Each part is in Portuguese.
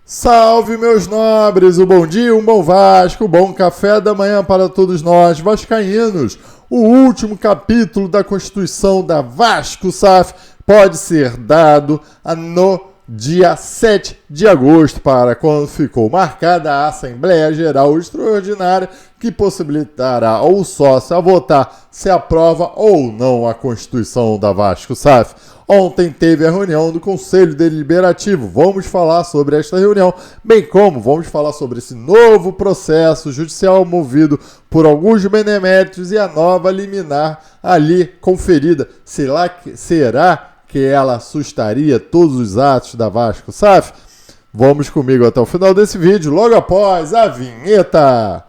Salve, meus nobres! Um bom dia, um bom Vasco, um bom café da manhã para todos nós vascaínos. O último capítulo da Constituição da Vasco SAF pode ser dado no dia 7 de agosto, para quando ficou marcada a Assembleia Geral Extraordinária, que possibilitará ao sócio a votar se aprova ou não a Constituição da Vasco SAF. Ontem teve a reunião do Conselho Deliberativo. Vamos falar sobre esta reunião, bem como vamos falar sobre esse novo processo judicial movido por alguns beneméritos e a nova liminar ali conferida. Será que ela assustaria todos os atos da Vasco SAF? Vamos comigo até o final desse vídeo, logo após a vinheta.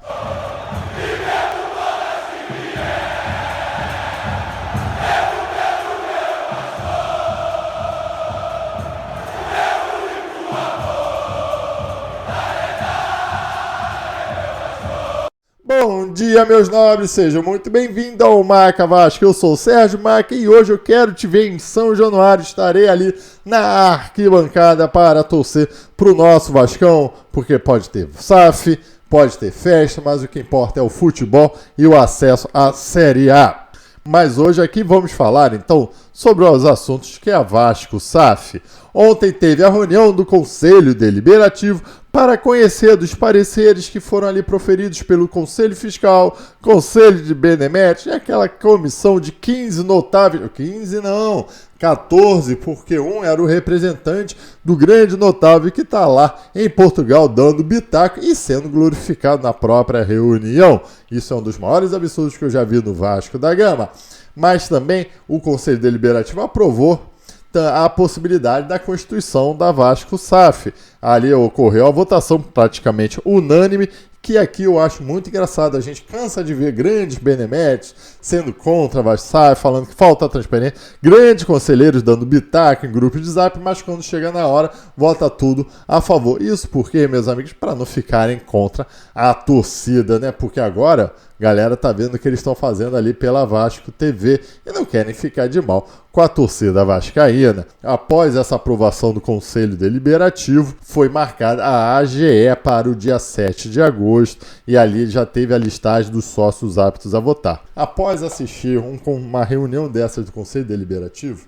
Bom dia, meus nobres, sejam muito bem-vindos ao Marca Vasco. Eu sou o Sérgio Marca e hoje eu quero te ver em São Januário. Estarei ali na arquibancada para torcer pro nosso Vascão, porque pode ter SAF, pode ter festa, mas o que importa é o futebol e o acesso à Série A. Mas hoje aqui vamos falar, então, sobre os assuntos que é a Vasco SAF. Ontem teve a reunião do Conselho Deliberativo para conhecer dos pareceres que foram ali proferidos pelo Conselho Fiscal, Conselho de Beneméritos e aquela comissão de 15 notáveis. 15 não, 14, porque um era o representante do grande notável que está lá em Portugal dando bitaco e sendo glorificado na própria reunião. Isso é um dos maiores absurdos que eu já vi no Vasco da Gama. Mas também o Conselho Deliberativo aprovou a possibilidade da Constituição da Vasco SAF. Ali ocorreu a votação praticamente unânime, que aqui eu acho muito engraçado. A gente cansa de ver grandes beneméritos sendo contra a Vasco SAF, falando que falta transparência, grandes conselheiros dando bitaco em grupos de zap, mas quando chega na hora, vota tudo a favor. Isso porque, meus amigos, para não ficarem contra a torcida, né? Porque agora a galera tá vendo o que eles estão fazendo ali pela Vasco TV e não querem ficar de mal com a torcida vascaína. Após essa aprovação do Conselho Deliberativo, foi marcada a AGE para o dia 7 de agosto e ali já teve a listagem dos sócios aptos a votar. Após assistir uma reunião dessas do Conselho Deliberativo,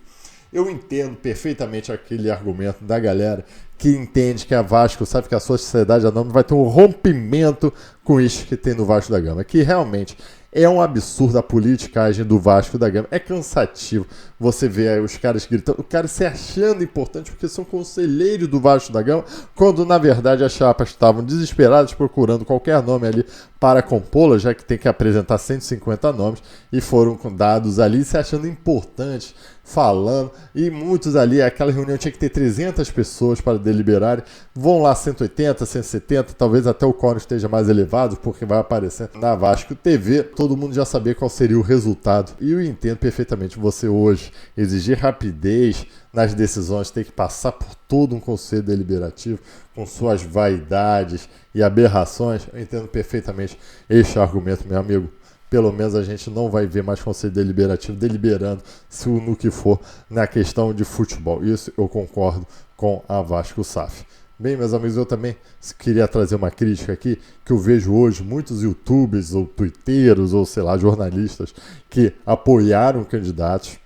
eu entendo perfeitamente aquele argumento da galera que entende que a Vasco sabe que a sociedade anônima vai ter um rompimento com isso que tem no Vasco da Gama, que realmente é um absurdo a politicagem do Vasco da Gama. É cansativo você ver aí os caras gritando, o cara se achando importante porque são conselheiros do Vasco da Gama, quando na verdade as chapas estavam desesperadas procurando qualquer nome ali para compô-la, já que tem que apresentar 150 nomes, e foram dados ali se achando importantes, falando, e muitos ali, aquela reunião tinha que ter 300 pessoas para deliberarem, vão lá 180, 170, talvez até o quórum esteja mais elevado, porque vai aparecer na Vasco TV, todo mundo já sabia qual seria o resultado, e eu entendo perfeitamente você hoje exigir rapidez nas decisões, ter que passar por todo um conselho deliberativo com suas vaidades e aberrações. Eu entendo perfeitamente este argumento, meu amigo. Pelo menos a gente não vai ver mais conselho deliberativo deliberando no que for na questão de futebol. Isso eu concordo com a Vasco SAF. Bem, meus amigos, eu também queria trazer uma crítica aqui, que eu vejo hoje muitos youtubers ou twitteiros ou, sei lá, jornalistas que apoiaram candidatos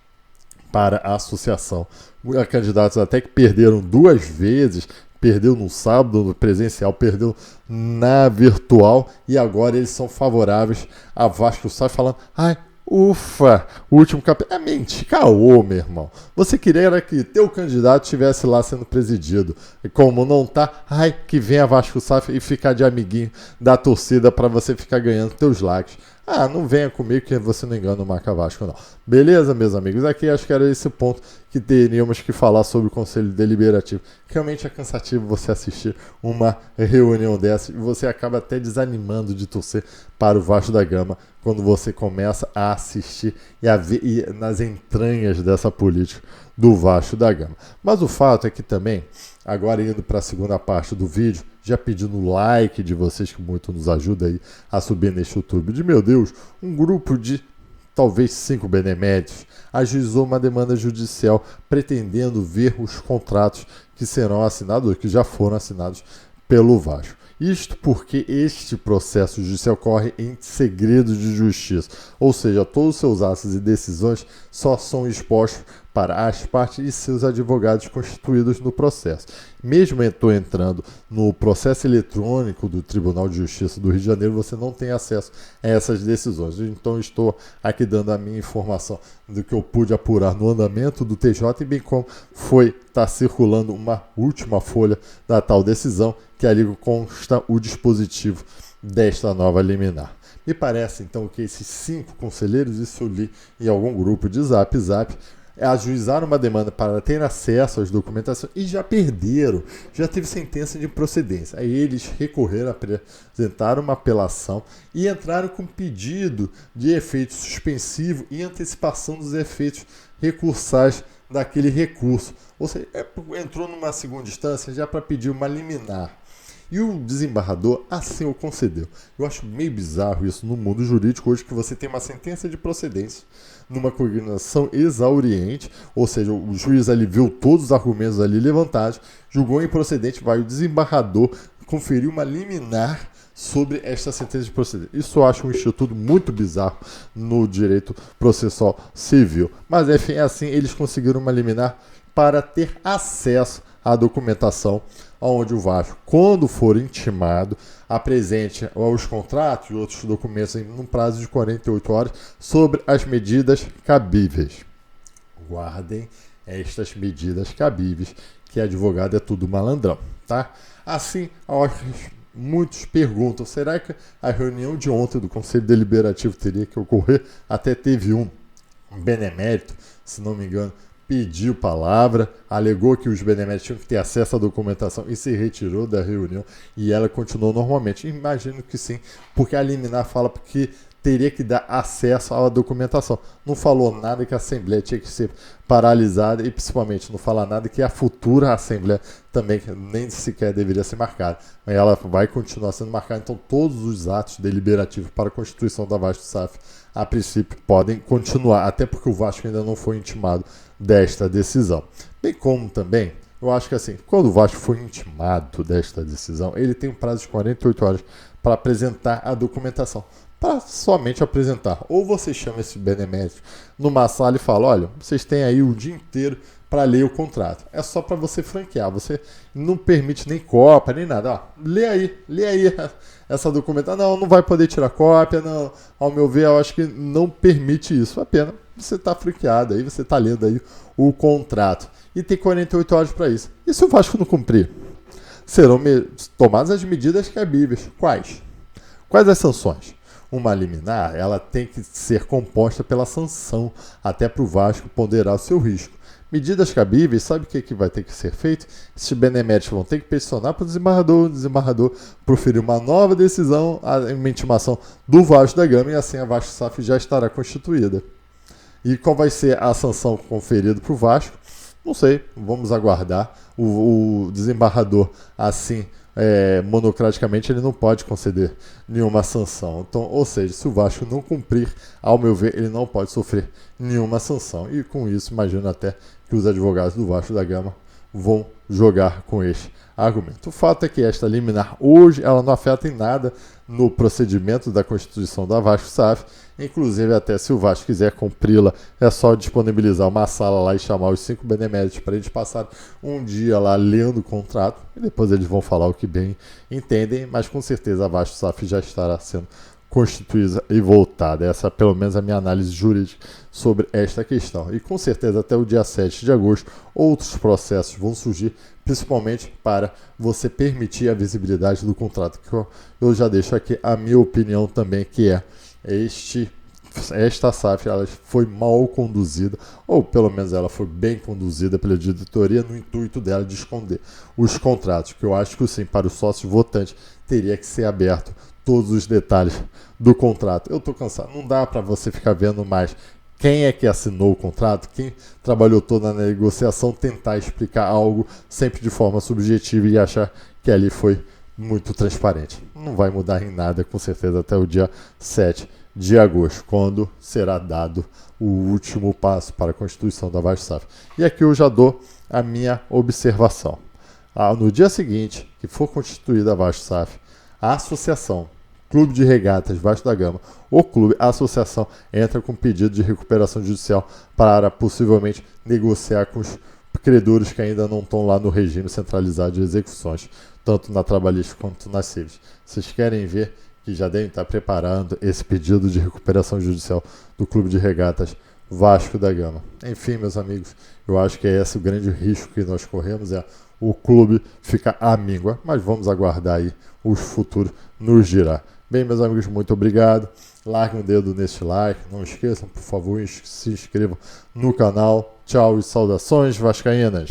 para a associação. Candidatos até que perderam 2 vezes, perdeu no sábado no presencial, perdeu na virtual, e agora eles são favoráveis a Vasco SAF, falando, ai, ufa, o último capítulo. É mentira, caô, meu irmão. Você queria que teu candidato estivesse lá sendo presidido. E como não tá, ai, que venha Vasco SAF e ficar de amiguinho da torcida para você ficar ganhando teus likes. Ah, não venha comigo que você não engana o Marca Vasco, não. Beleza, meus amigos? Aqui acho que era esse ponto que teríamos que falar sobre o Conselho Deliberativo. Realmente é cansativo você assistir uma reunião dessa e você acaba até desanimando de torcer para o Vasco da Gama quando você começa a assistir e a ver nas entranhas dessa política do Vasco da Gama. Mas o fato é que também, agora indo para a segunda parte do vídeo, já pedindo o like de vocês, que muito nos ajuda aí a subir neste YouTube, de meu Deus, um grupo de talvez 5 beneméritos ajuizou uma demanda judicial pretendendo ver os contratos que serão assinados ou que já foram assinados pelo Vasco. Isto porque este processo judicial ocorre em segredo de justiça, ou seja, todos os seus atos e decisões só são expostos para as partes e seus advogados constituídos no processo. Mesmo eu entrando no processo eletrônico do Tribunal de Justiça do Rio de Janeiro, você não tem acesso a essas decisões. Então estou aqui dando a minha informação do que eu pude apurar no andamento do TJ e bem como está circulando uma última folha da tal decisão, que ali consta o dispositivo desta nova liminar. Me parece então que esses 5 conselheiros, isso eu li em algum grupo de Zap, ajuizaram uma demanda para ter acesso às documentações e já perderam, já teve sentença de improcedência. Aí eles recorreram, apresentaram uma apelação e entraram com pedido de efeito suspensivo e antecipação dos efeitos recursais daquele recurso. Ou seja, entrou numa segunda instância já para pedir uma liminar. E o desembargador assim o concedeu. Eu acho meio bizarro isso no mundo jurídico hoje, que você tem uma sentença de procedência numa cognação exauriente, ou seja, o juiz ali viu todos os argumentos ali levantados, julgou improcedente, vai o desembargador conferir uma liminar sobre esta sentença de procedência. Isso eu acho um instituto muito bizarro no direito processual civil. Mas enfim, assim eles conseguiram uma liminar para ter acesso à documentação, onde o Vasco, quando for intimado, apresente os contratos e outros documentos em um prazo de 48 horas sobre as medidas cabíveis. Guardem estas medidas cabíveis, que advogado é tudo malandrão, tá? Assim, muitos perguntam, será que a reunião de ontem do Conselho Deliberativo teria que ocorrer? Até teve um benemérito, se não me engano, pediu palavra, alegou que os beneméritos tinham que ter acesso à documentação e se retirou da reunião e ela continuou normalmente. Imagino que sim, porque a liminar fala que teria que dar acesso à documentação. Não falou nada que a Assembleia tinha que ser paralisada e principalmente não fala nada que a futura Assembleia também nem sequer deveria ser marcada. Mas ela vai continuar sendo marcada, então todos os atos deliberativos para a constituição da Vasco-SAF, a princípio, podem continuar, até porque o Vasco ainda não foi intimado desta decisão. Bem como também, eu acho que assim, quando o Vasco foi intimado desta decisão, ele tem um prazo de 48 horas para apresentar a documentação. Para somente apresentar. Ou você chama esse benemérito numa sala e fala, olha, vocês têm aí o dia inteiro para ler o contrato. É só para você franquear. Você não permite nem cópia, nem nada. Ó, lê aí essa documentação. Não vai poder tirar cópia. Não. Ao meu ver, eu acho que não permite isso. Apenas você está franqueado aí, você está lendo aí o contrato. E tem 48 horas para isso. E se o Vasco não cumprir? Serão tomadas as medidas cabíveis. Quais? Quais as sanções? Uma liminar, ela tem que ser composta pela sanção, até para o Vasco ponderar o seu risco. Medidas cabíveis, sabe o que vai ter que ser feito? Esses beneméritos vão ter que peticionar para o desembargador proferir uma nova decisão, uma intimação do Vasco da Gama, e assim a Vasco-SAF já estará constituída. E qual vai ser a sanção conferida para o Vasco? Não sei, vamos aguardar. O desembargador, assim, monocraticamente, ele não pode conceder nenhuma sanção. Então, ou seja, se o Vasco não cumprir, ao meu ver, ele não pode sofrer nenhuma sanção. E com isso, imagino até que os advogados do Vasco da Gama vão jogar com este argumento. O fato é que esta liminar hoje, ela não afeta em nada no procedimento da constituição da Vasco-SAF. Inclusive, até se o Vasco quiser cumpri-la, é só disponibilizar uma sala lá e chamar os 5 beneméritos para eles passarem um dia lá lendo o contrato e depois eles vão falar o que bem entendem, mas com certeza a Vasco-SAF já estará sendo constituída e voltada. Essa é pelo menos a minha análise jurídica sobre esta questão. E com certeza até o dia 7 de agosto outros processos vão surgir, principalmente para você permitir a visibilidade do contrato, que eu já deixo aqui a minha opinião também, que é esta SAF ela foi mal conduzida, ou pelo menos ela foi bem conduzida pela diretoria no intuito dela de esconder os contratos, que eu acho que sim, para o sócio votante teria que ser aberto todos os detalhes do contrato. Eu estou cansado, não dá para você ficar vendo mais quem é que assinou o contrato, quem trabalhou toda na negociação, tentar explicar algo sempre de forma subjetiva e achar que ali foi muito transparente. Não vai mudar em nada, com certeza, até o dia 7 de agosto, quando será dado o último passo para a constituição da Vasco-SAF. E aqui eu já dou a minha observação. No dia seguinte, que for constituída a Vasco SAF, a associação Clube de Regatas Vasco da Gama, a associação entra com pedido de recuperação judicial para possivelmente negociar com os credores que ainda não estão lá no regime centralizado de execuções, tanto na trabalhista quanto na civis. Vocês querem ver que já devem estar preparando esse pedido de recuperação judicial do Clube de Regatas Vasco da Gama. Enfim, meus amigos, eu acho que é esse o grande risco que nós corremos, o clube ficar à míngua, mas vamos aguardar aí, o futuro nos dirá. Bem, meus amigos, muito obrigado. Larguem o dedo nesse like, não esqueçam, por favor, se inscrevam no canal. Tchau e saudações vascaínas!